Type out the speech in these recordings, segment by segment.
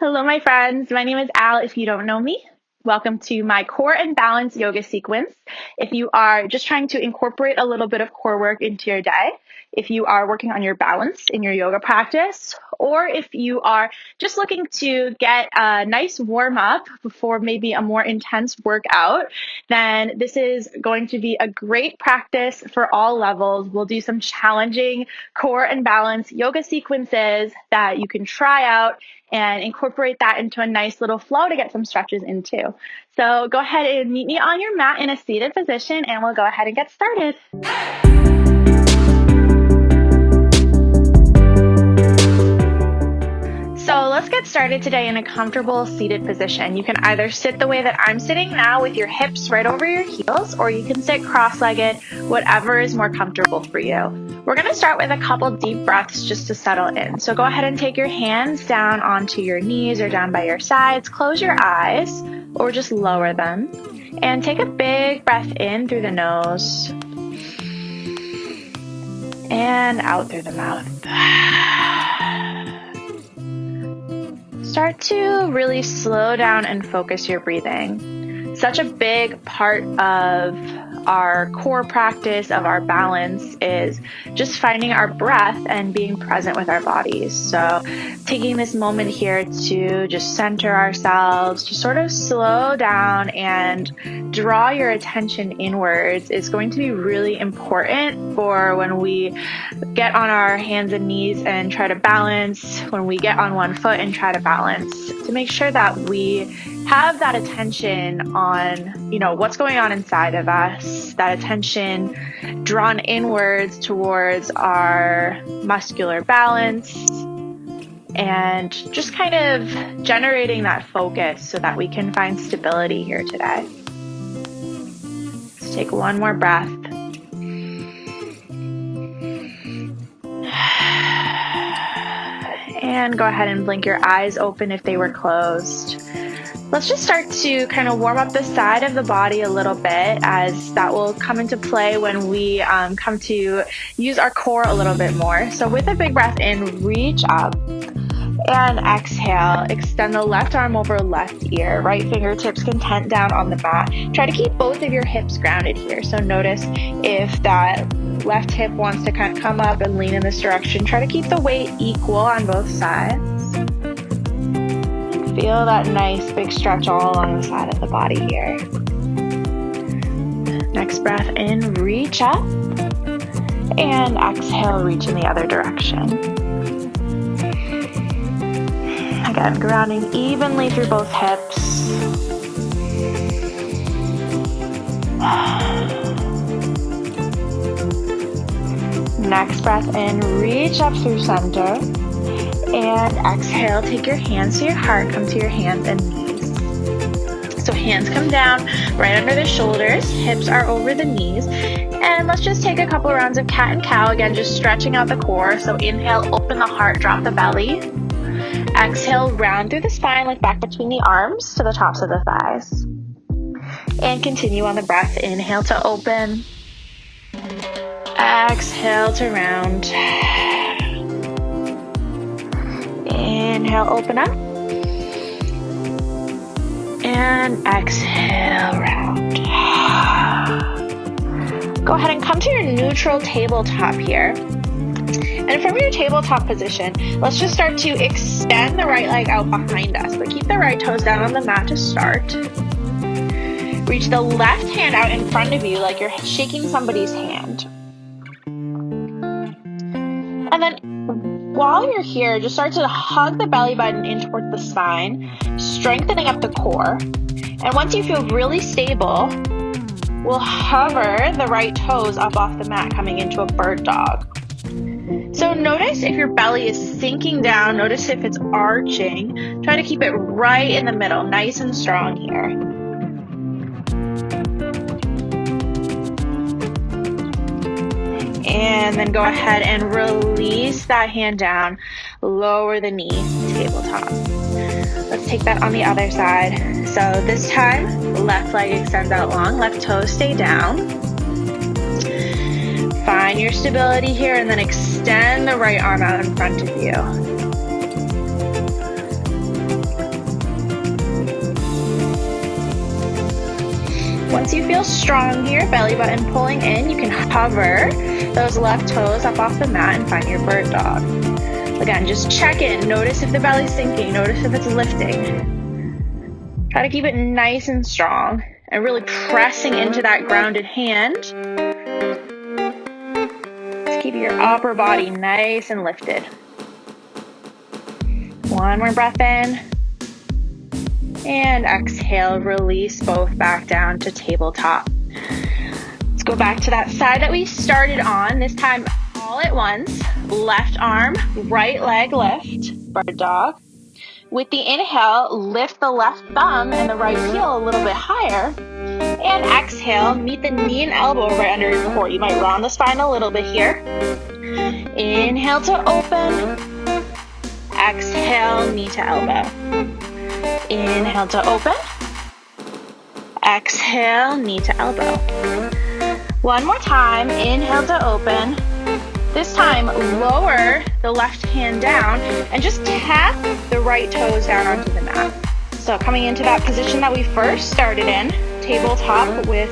Hello, my friends. My name is Al. If you don't know me, welcome to my core and balance yoga sequence. If you are just trying to incorporate a little bit of core work into your day, if you are working on your balance in your yoga practice, or if you are just looking to get a nice warm up before maybe a more intense workout, then this is going to be a great practice for all levels. We'll do some challenging core and balance yoga sequences that you can try out and incorporate that into a nice little flow to get some stretches into. So go ahead and meet me on your mat in a seated position and we'll go ahead and get started. So let's get started today in a comfortable seated position. You can either sit the way that I'm sitting now with your hips right over your heels, or you can sit cross-legged, whatever is more comfortable for you. We're going to start with a couple deep breaths just to settle in. So go ahead and take your hands down onto your knees or down by your sides. Close your eyes or just lower them. And take a big breath in through the nose and out through the mouth. Start to really slow down and focus your breathing. Such a big part of our core practice, of our balance, is just finding our breath and being present with our bodies. So taking this moment here to just center ourselves, to sort of slow down and draw your attention inwards is going to be really important for when we get on our hands and knees and try to balance, when we get on one foot and try to balance, to make sure that we have that attention on, what's going on inside of us, that attention drawn inwards towards our muscular balance, and just kind of generating that focus so that we can find stability here today. Let's take one more breath. And go ahead and blink your eyes open if they were closed. Let's just start to kind of warm up the side of the body a little bit, as that will come into play when we come to use our core a little bit more. So with a big breath in, reach up and exhale. Extend the left arm over left ear. Right fingertips can tent down on the mat. Try to keep both of your hips grounded here. So notice if that left hip wants to kind of come up and lean in this direction. Try to keep the weight equal on both sides. Feel that nice big stretch all along the side of the body here. Next breath in, reach up, and exhale, reach in the other direction. Again, grounding evenly through both hips. Next breath in, reach up through center. And exhale, take your hands to your heart, come to your hands and knees. So hands come down right under the shoulders, hips are over the knees. And let's just take a couple rounds of cat and cow, again, just stretching out the core. So inhale, open the heart, drop the belly. Exhale, round through the spine, look back between the arms to the tops of the thighs. And continue on the breath. Inhale to open. Exhale to round. Inhale, open up. And exhale, round. Go ahead and come to your neutral tabletop here. And from your tabletop position, let's just start to extend the right leg out behind us, but keep the right toes down on the mat to start. Reach the left hand out in front of you like you're shaking somebody's hand. And then while you're here, just start to hug the belly button in towards the spine, strengthening up the core. And once you feel really stable, we'll hover the right toes up off the mat, coming into a bird dog. So notice if your belly is sinking down, notice if it's arching. Try to keep it right in the middle, nice and strong here. And then go ahead and release that hand down, lower the knee, tabletop. Let's take that on the other side. So this time, left leg extends out long, left toes stay down. Find your stability here and then extend the right arm out in front of you. Once you feel strong here, belly button pulling in, you can hover those left toes up off the mat and find your bird dog. Again, just check in. Notice if the belly's sinking. Notice if it's lifting. Try to keep it nice and strong and really pressing into that grounded hand. Let's keep your upper body nice and lifted. One more breath in. And exhale, release both back down to tabletop. Let's go back to that side that we started on. This time all at once. Left arm, right leg lift, bird dog. With the inhale, lift the left thumb and the right heel a little bit higher. And exhale, meet the knee and elbow right under your core. You might round the spine a little bit here. Inhale to open. Exhale, knee to elbow. Inhale to open. Exhale, knee to elbow. One more time. Inhale to open. This time, lower the left hand down and just tap the right toes down onto the mat. So coming into that position that we first started in, tabletop with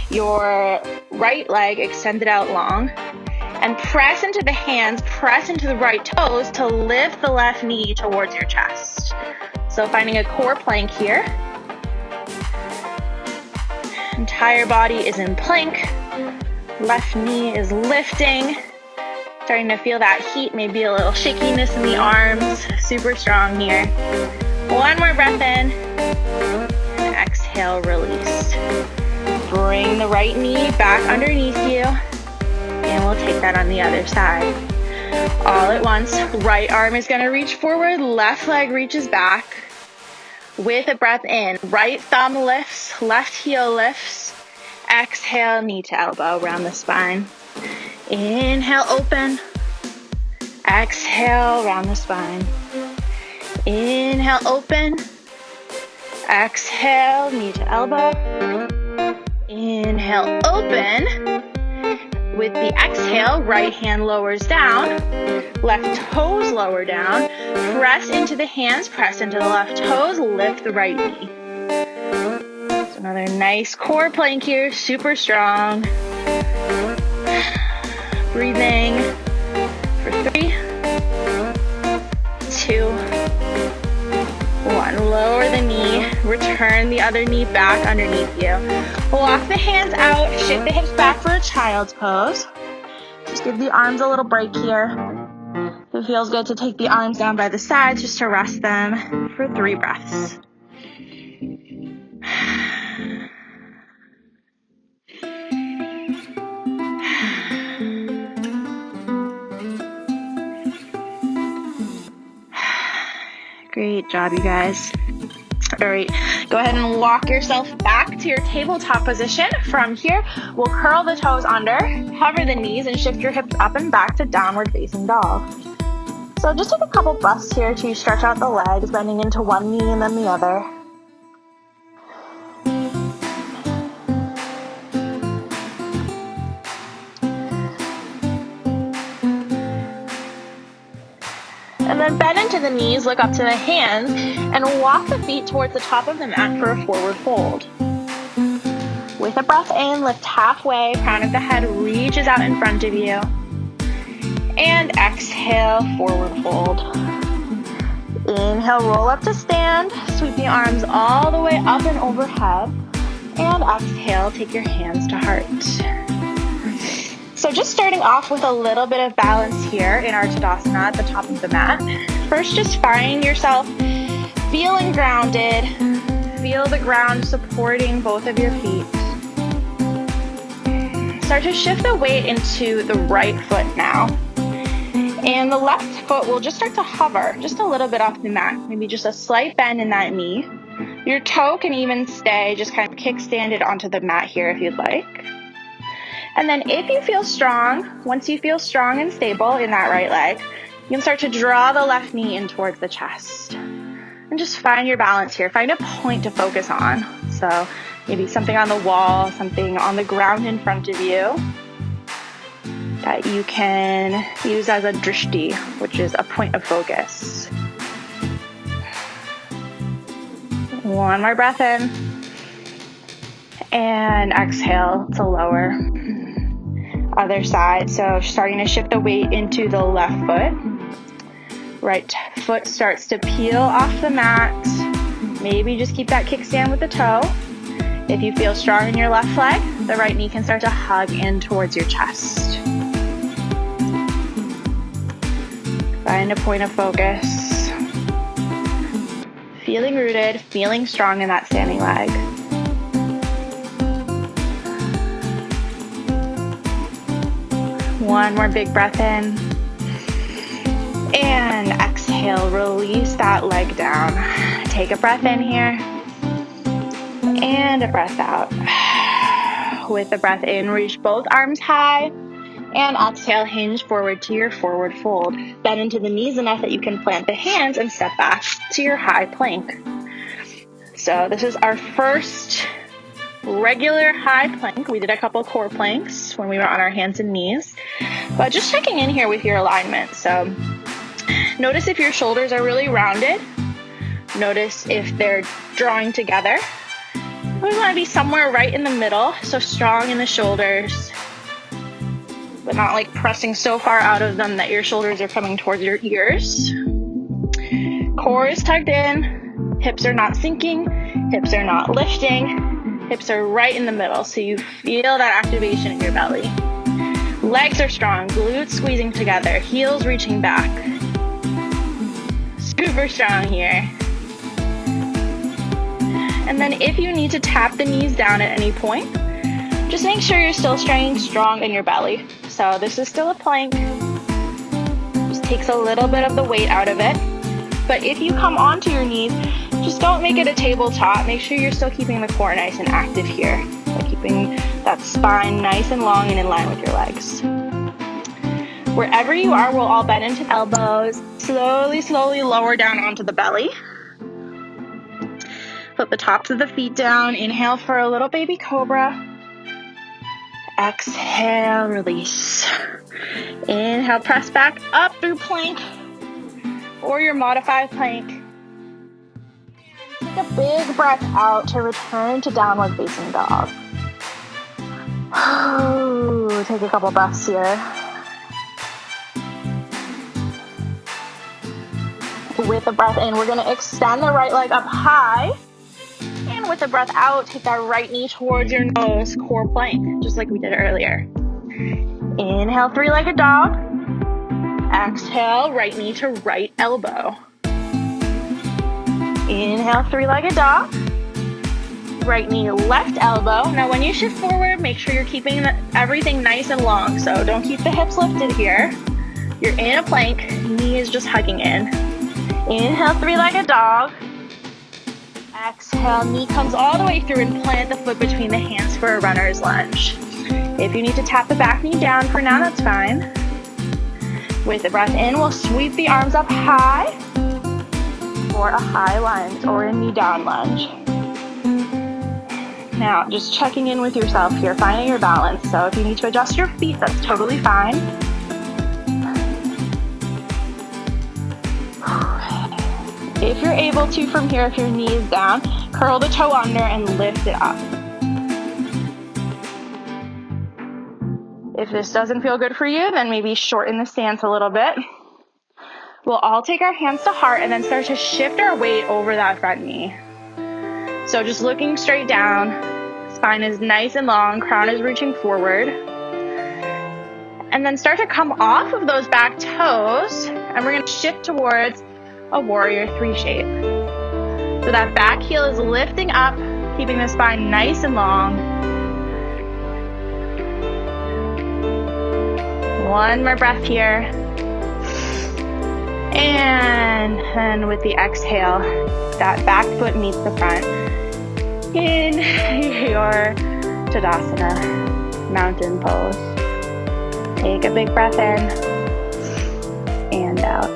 your right leg extended out long, and press into the hands, press into the right toes to lift the left knee towards your chest. So finding a core plank here. Entire body is in plank. Left knee is lifting. Starting to feel that heat, maybe a little shakiness in the arms. Super strong here. One more breath in. And exhale, release. Bring the right knee back underneath you. And we'll take that on the other side. All at once, right arm is going to reach forward, left leg reaches back. With a breath in, right thumb lifts, left heel lifts. Exhale, knee to elbow, round the spine. Inhale, open. Exhale, round the spine. Inhale, open. Exhale, knee to elbow. Inhale, open. With the exhale, right hand lowers down. Left toes lower down. Press into the hands, press into the left toes, lift the right knee. So another nice core plank here, super strong. Breathing for 3, 2, 1. Lower the knee, return the other knee back underneath you. Walk the hands out, shift the hips back for a child's pose. Just give the arms a little break here. If it feels good to take the arms down by the sides just to rest them for 3 breaths. Great job, you guys. All right, go ahead and walk yourself back to your tabletop position. From here, we'll curl the toes under, hover the knees, and shift your hips up and back to downward facing dog. So just take a couple breaths here to stretch out the legs, bending into one knee and then the other. And then bend into the knees, look up to the hands, and walk the feet towards the top of the mat for a forward fold. With a breath in, lift halfway, crown of the head reaches out in front of you. And exhale, forward fold. Inhale, roll up to stand, sweep the arms all the way up and overhead. And exhale, take your hands to heart. So just starting off with a little bit of balance here in our Tadasana at the top of the mat. First, just find yourself feeling grounded. Feel the ground supporting both of your feet. Start to shift the weight into the right foot now. And the left foot will just start to hover just a little bit off the mat. Maybe just a slight bend in that knee. Your toe can even stay, just kind of kickstand it onto the mat here if you'd like. And then if you feel strong, once you feel strong and stable in that right leg, you can start to draw the left knee in towards the chest. And just find your balance here. Find a point to focus on. So maybe something on the wall, something on the ground in front of you that you can use as a drishti, which is a point of focus. One more breath in. And exhale to lower. Other side. So starting to shift the weight into the left foot. Right foot starts to peel off the mat. Maybe just keep that kickstand with the toe. If you feel strong in your left leg, the right knee can start to hug in towards your chest. Find a point of focus. Feeling rooted, feeling strong in that standing leg. One more big breath in. And exhale, release that leg down. Take a breath in here. And a breath out. With the breath in, reach both arms high. And exhale, hinge forward to your forward fold. Bend into the knees enough that you can plant the hands and step back to your high plank. So this is our first regular high plank. We did a couple core planks when we were on our hands and knees. But just checking in here with your alignment. So notice if your shoulders are really rounded. Notice if they're drawing together. We want to be somewhere right in the middle. So strong in the shoulders, but not like pressing so far out of them that your shoulders are coming towards your ears. Core is tucked in. Hips are not sinking. Hips are not lifting. Hips are right in the middle. So you feel that activation in your belly. Legs are strong. Glutes squeezing together. Heels reaching back. Super strong here. And then if you need to tap the knees down at any point, just make sure you're still staying strong in your belly. So this is still a plank. Just takes a little bit of the weight out of it. But if you come onto your knees, just don't make it a tabletop. Make sure you're still keeping the core nice and active here. By keeping that spine nice and long and in line with your legs. Wherever you are, we'll all bend into elbows. Slowly, slowly lower down onto the belly. Put the tops of the feet down. Inhale for a little baby cobra. Exhale, release. Inhale, press back up through plank or your modified plank. Take a big breath out to return to downward facing dog. Take a couple breaths here. With the breath in, we're going to extend the right leg up high. And with the breath out, take that right knee towards your nose, core plank, just like we did earlier. Inhale, three-legged dog. Exhale, right knee to right elbow. Inhale, three-legged dog. Right knee, left elbow. Now when you shift forward, make sure you're keeping everything nice and long. So don't keep the hips lifted here. You're in a plank, knee is just hugging in. Inhale, three-legged dog. Exhale, knee comes all the way through and plant the foot between the hands for a runner's lunge. If you need to tap the back knee down for now, that's fine. With the breath in, we'll sweep the arms up high for a high lunge or a knee down lunge. Now, just checking in with yourself here, finding your balance. So if you need to adjust your feet, that's totally fine. If you're able to from here, if your knee is down, curl the toe under and lift it up. If this doesn't feel good for you, then maybe shorten the stance a little bit. We'll all take our hands to heart and then start to shift our weight over that front knee. So just looking straight down, spine is nice and long, crown is reaching forward. And then start to come off of those back toes, and we're going to shift towards a warrior three shape. So that back heel is lifting up, keeping the spine nice and long. One more breath here. And then with the exhale, that back foot meets the front in your Tadasana mountain pose. Take a big breath in and out.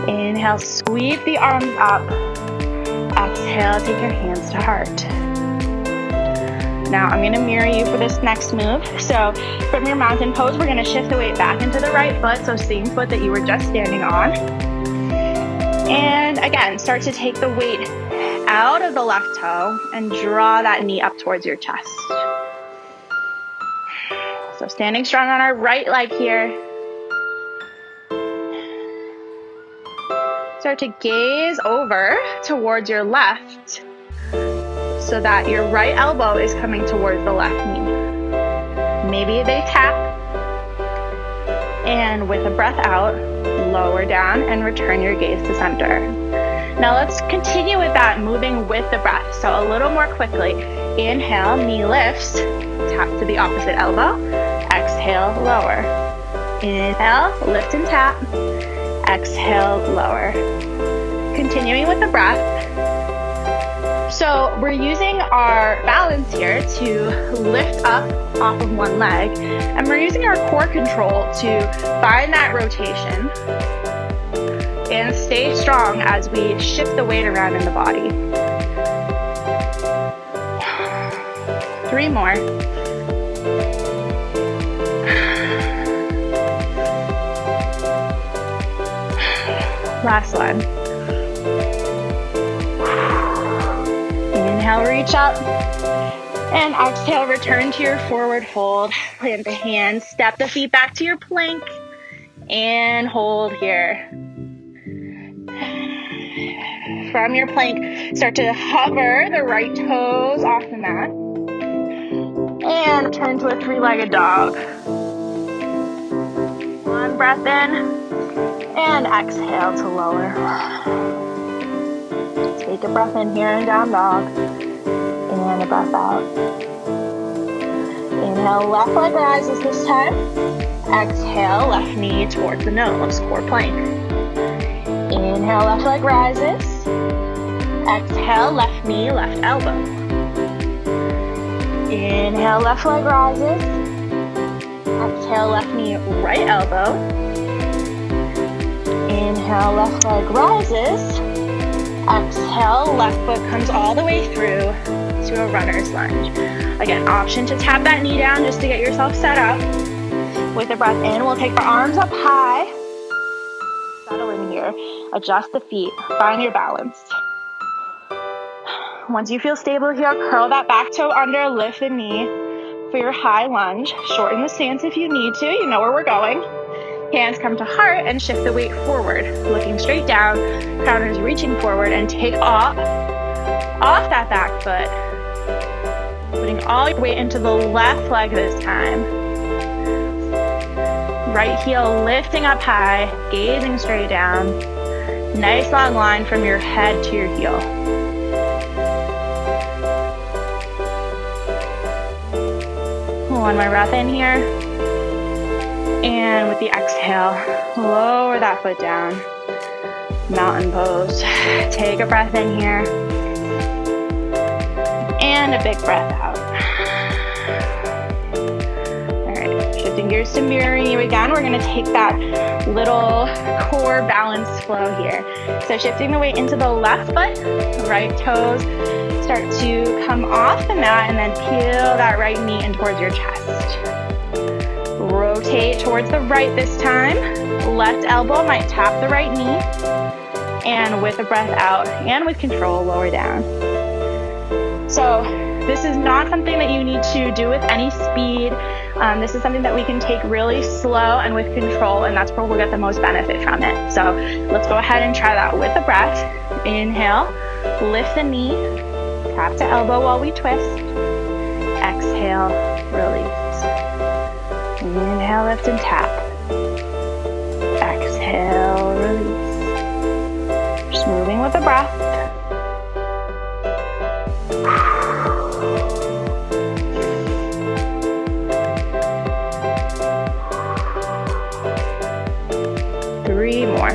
Inhale, sweep the arms up. Exhale, take your hands to heart. Now I'm going to mirror you for this next move. So from your mountain pose, we're going to shift the weight back into the right foot. So same foot that you were just standing on. And again, start to take the weight out of the left toe and draw that knee up towards your chest. So standing strong on our right leg here. Start to gaze over towards your left so that your right elbow is coming towards the left knee. Maybe they tap. And with a breath out, lower down and return your gaze to center. Now let's continue with that, moving with the breath. So a little more quickly. Inhale, knee lifts, tap to the opposite elbow. Exhale, lower. Inhale, lift and tap. Exhale, lower. Continuing with the breath. So we're using our balance here to lift up off of one leg, and we're using our core control to find that rotation and stay strong as we shift the weight around in the body. 3 more. Last one. Inhale, reach up. And exhale, return to your forward fold. Plant the hands, step the feet back to your plank. And hold here. From your plank, start to hover the right toes off the mat. And turn to a 3-legged dog. One breath in. And exhale to lower. Take a breath in here in down dog. And a breath out. Inhale, left leg rises this time. Exhale, left knee towards the nose, core plank. Inhale, left leg rises. Exhale, left knee, left elbow. Inhale, left leg rises. Exhale, left knee, right elbow. Inhale, left leg rises. Exhale, left foot comes all the way through to a runner's lunge. Again, option to tap that knee down just to get yourself set up. With a breath in, we'll take our arms up high. Settle in here. Adjust the feet. Find your balance. Once you feel stable here, curl that back toe under, lift the knee for your high lunge. Shorten the stance if you need to. You know where we're going. Hands come to heart and shift the weight forward. Looking straight down, crown is reaching forward, and take off that back foot. Putting all your weight into the left leg this time. Right heel lifting up high, gazing straight down. Nice long line from your head to your heel. One more breath in here. And with the exhale, lower that foot down. Mountain pose. Take a breath in here. And a big breath out. All right, shifting gears to mirroring you again. We're gonna take that little core balance flow here. So shifting the weight into the left foot, right toes start to come off the mat, and then peel that right knee in towards your chest. Rotate towards the right this time. Left elbow might tap the right knee. And with a breath out and with control, lower down. So this is not something that you need to do with any speed. This is something that we can take really slow and with control, and that's where we'll get the most benefit from it. So let's go ahead and try that with a breath. Inhale, lift the knee, tap to elbow while we twist. Exhale, release. Inhale, lift and tap. Exhale, release. Just moving with the breath. Three more.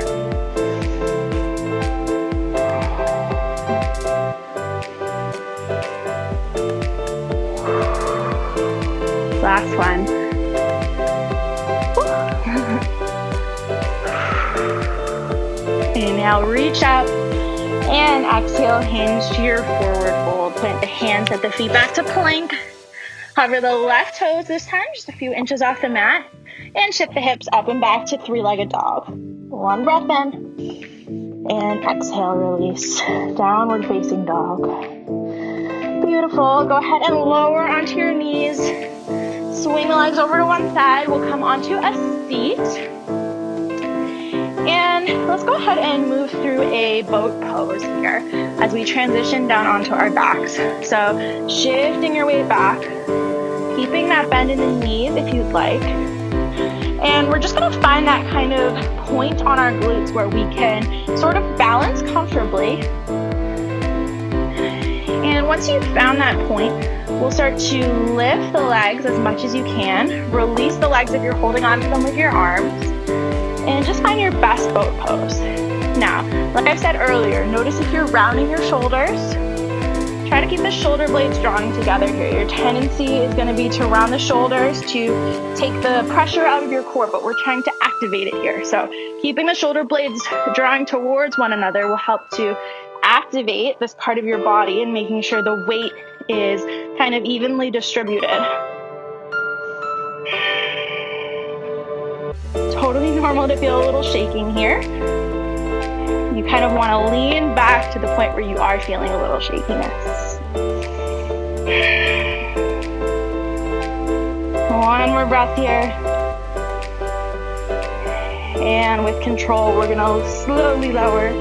Last one. Inhale, reach up, and exhale, hinge to your forward fold. Plant the hands at the feet back to plank. Hover the left toes this time, just a few inches off the mat, and shift the hips up and back to 3-legged dog. One breath in, And exhale, release. Downward facing dog. Beautiful. Go ahead and lower onto your knees. Swing the legs over to one side. We'll come onto a seat. And let's go ahead and move through a boat pose here as we transition down onto our backs. So shifting your weight back, keeping that bend in the knees if you'd like. And we're just gonna find that kind of point on our glutes where we can sort of balance comfortably. And once you've found that point, we'll start to lift the legs as much as you can. Release the legs if you're holding onto them with your arms. And just find your best boat pose. Now, like I said earlier, notice if you're rounding your shoulders, try to keep the shoulder blades drawing together here. Your tendency is going to be to round the shoulders to take the pressure out of your core, but we're trying to activate it here. So keeping the shoulder blades drawing towards one another will help to activate this part of your body and making sure the weight is kind of evenly distributed. Totally normal to feel a little shaking here. You kind of want to lean back to the point where you are feeling a little shakiness. One more breath here. And with control, we're going to slowly lower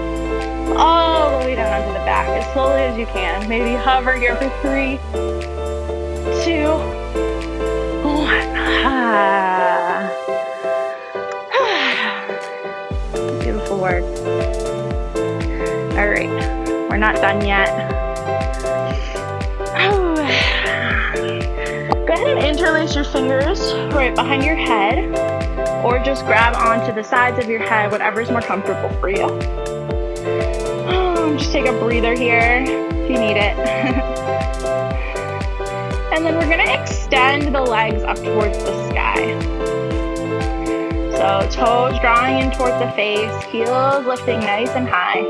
all the way down onto the back as slowly as you can. Maybe hover here for 3, 2, 1. Beautiful work. All right, we're not done yet. Go ahead and interlace your fingers right behind your head, or just grab onto the sides of your head, whatever's more comfortable for you. Just take a breather here if you need it. And then we're gonna extend the legs up towards the sky. So toes drawing in towards the face, heels lifting nice and high.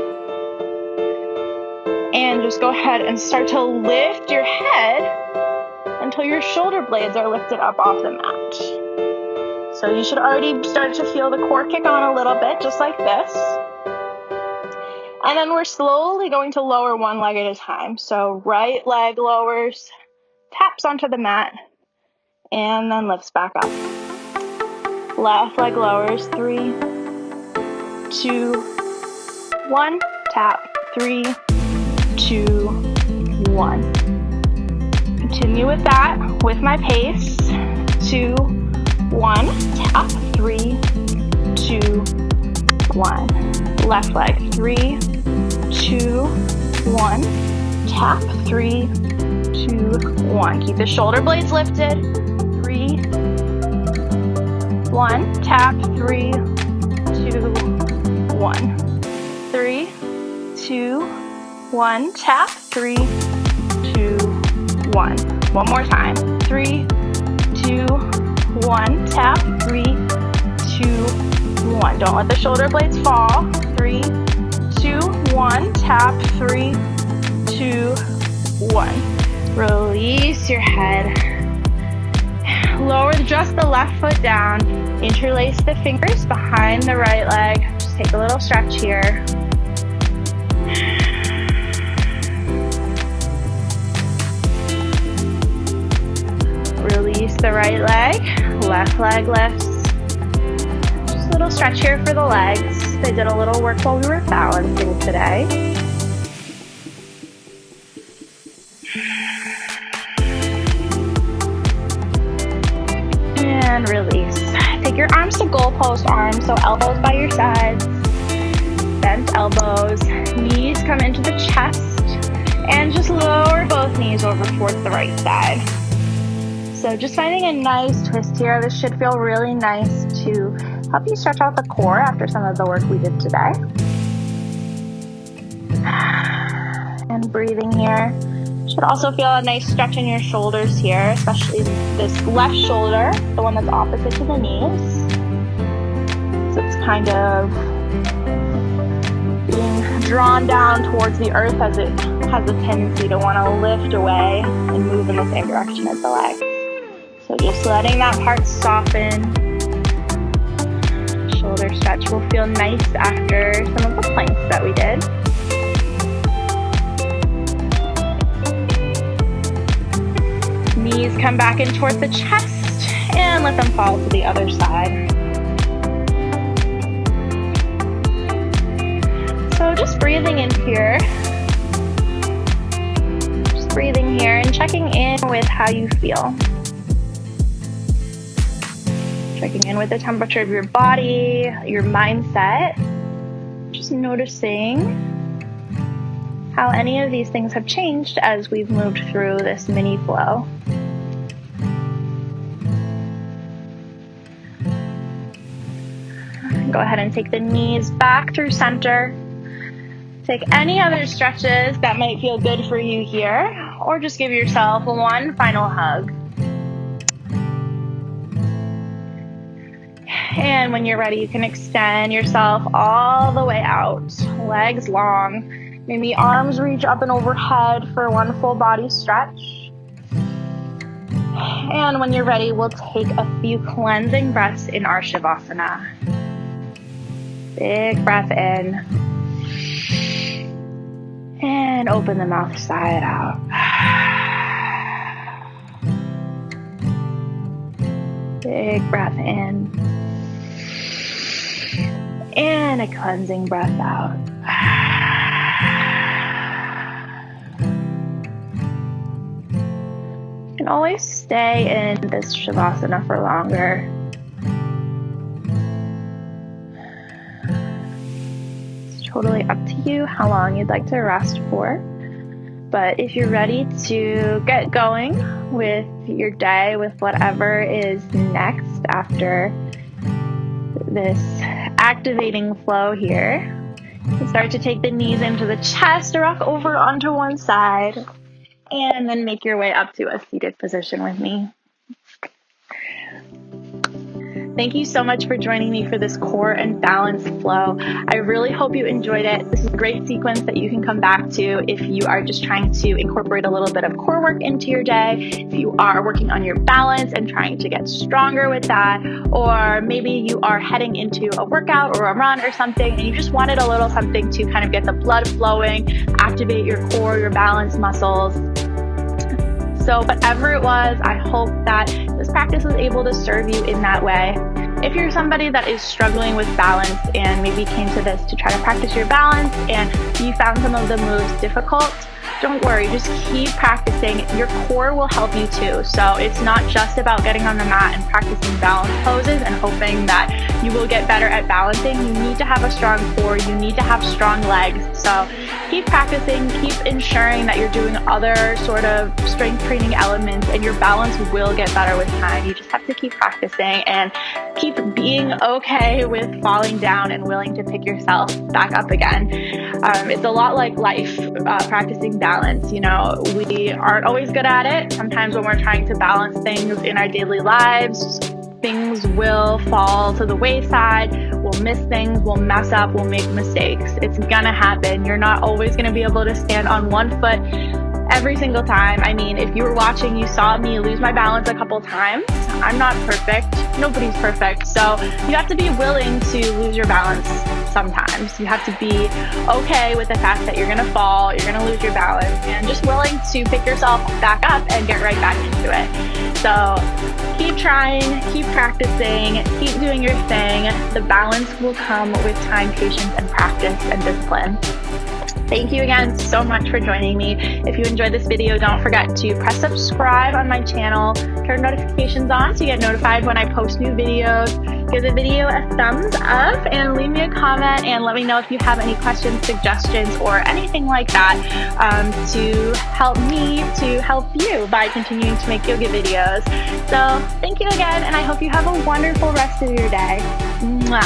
And just go ahead and start to lift your head until your shoulder blades are lifted up off the mat. So you should already start to feel the core kick on a little bit, just like this. And then we're slowly going to lower one leg at a time. So right leg lowers, taps onto the mat, and then lifts back up. Left leg lowers, 3, 2, 1, tap, 3, 2, 1. Continue with that, with my pace, 2, 1, tap, 3, 2, 1. Left leg, 3, 2, 1, tap, 3, 2, 1. Keep the shoulder blades lifted, 3, 1, tap, 3, 2, 1. 3, 2, 1, tap, 3, 2, 1. One more time. 3, 2, 1, tap, 3, 2, 1. Don't let the shoulder blades fall. 3, 2, 1, tap, 3, 2, 1. Release your head. Lower just the left foot down. Interlace the fingers behind the right leg. Just take a little stretch here. Release the right leg. Left leg lifts. Just a little stretch here for the legs. They did a little work while we were balancing today. And release. Take your arms to goalpost arms, so elbows by your sides, bent elbows, knees come into the chest, and just lower both knees over towards the right side. So just finding a nice twist here. This should feel really nice to help you stretch out the core after some of the work we did today. And breathing here. Should also feel a nice stretch in your shoulders here, especially this left shoulder, the one that's opposite to the knees. So it's kind of being drawn down towards the earth as it has a tendency to want to lift away and move in the same direction as the leg. So just letting that part soften. Shoulder stretch will feel nice after some of the planks that we did. Knees come back in towards the chest and let them fall to the other side. So just breathing in here. Just breathing here and checking in with how you feel. Checking in with the temperature of your body, your mindset. Just noticing how any of these things have changed as we've moved through this mini flow. Go ahead and take the knees back through center. Take any other stretches that might feel good for you here, or just give yourself one final hug. And when you're ready, you can extend yourself all the way out, legs long. Maybe arms reach up and overhead for one full body stretch. And when you're ready, we'll take a few cleansing breaths in our Shavasana. Big breath in. And open the mouth side out. Big breath in. And a cleansing breath out. You can always stay in this Shavasana for longer. Totally up to you how long you'd like to rest for. But if you're ready to get going with your day, with whatever is next after this activating flow here, you start to take the knees into the chest, rock over onto one side, and then make your way up to a seated position with me. Thank you so much for joining me for this core and balance flow. I really hope you enjoyed it. This is a great sequence that you can come back to if you are just trying to incorporate a little bit of core work into your day, if you are working on your balance and trying to get stronger with that, or maybe you are heading into a workout or a run or something and you just wanted a little something to kind of get the blood flowing, activate your core, your balance muscles. So whatever it was, I hope that this practice was able to serve you in that way. If you're somebody that is struggling with balance and maybe came to this to try to practice your balance and you found some of the moves difficult, don't worry, just keep practicing. Your core will help you too. So it's not just about getting on the mat and practicing balance poses and hoping that you will get better at balancing. You need to have a strong core. You need to have strong legs. So keep practicing, keep ensuring that you're doing other sort of strength training elements and your balance will get better with time. You just have to keep practicing and keep being okay with falling down and willing to pick yourself back up again. It's a lot like life, practicing balance. You know, we aren't always good at it. Sometimes when we're trying to balance things in our daily lives, things will fall to the wayside. We'll miss things, we'll mess up, we'll make mistakes. It's gonna happen. You're not always gonna be able to stand on one foot every single time. I mean, if you were watching, you saw me lose my balance a couple times. I'm not perfect. Nobody's perfect. So you have to be willing to lose your balance sometimes. You have to be okay with the fact that you're going to fall, you're going to lose your balance, and just willing to pick yourself back up and get right back into it. So keep trying, keep practicing, keep doing your thing. The balance will come with time, patience, and practice and discipline. Thank you again so much for joining me. If you enjoyed this video, don't forget to press subscribe on my channel, turn notifications on so you get notified when I post new videos. Give the video a thumbs up and leave me a comment and let me know if you have any questions, suggestions, or anything like that to help me to help you by continuing to make yoga videos. So thank you again, and I hope you have a wonderful rest of your day. Mwah.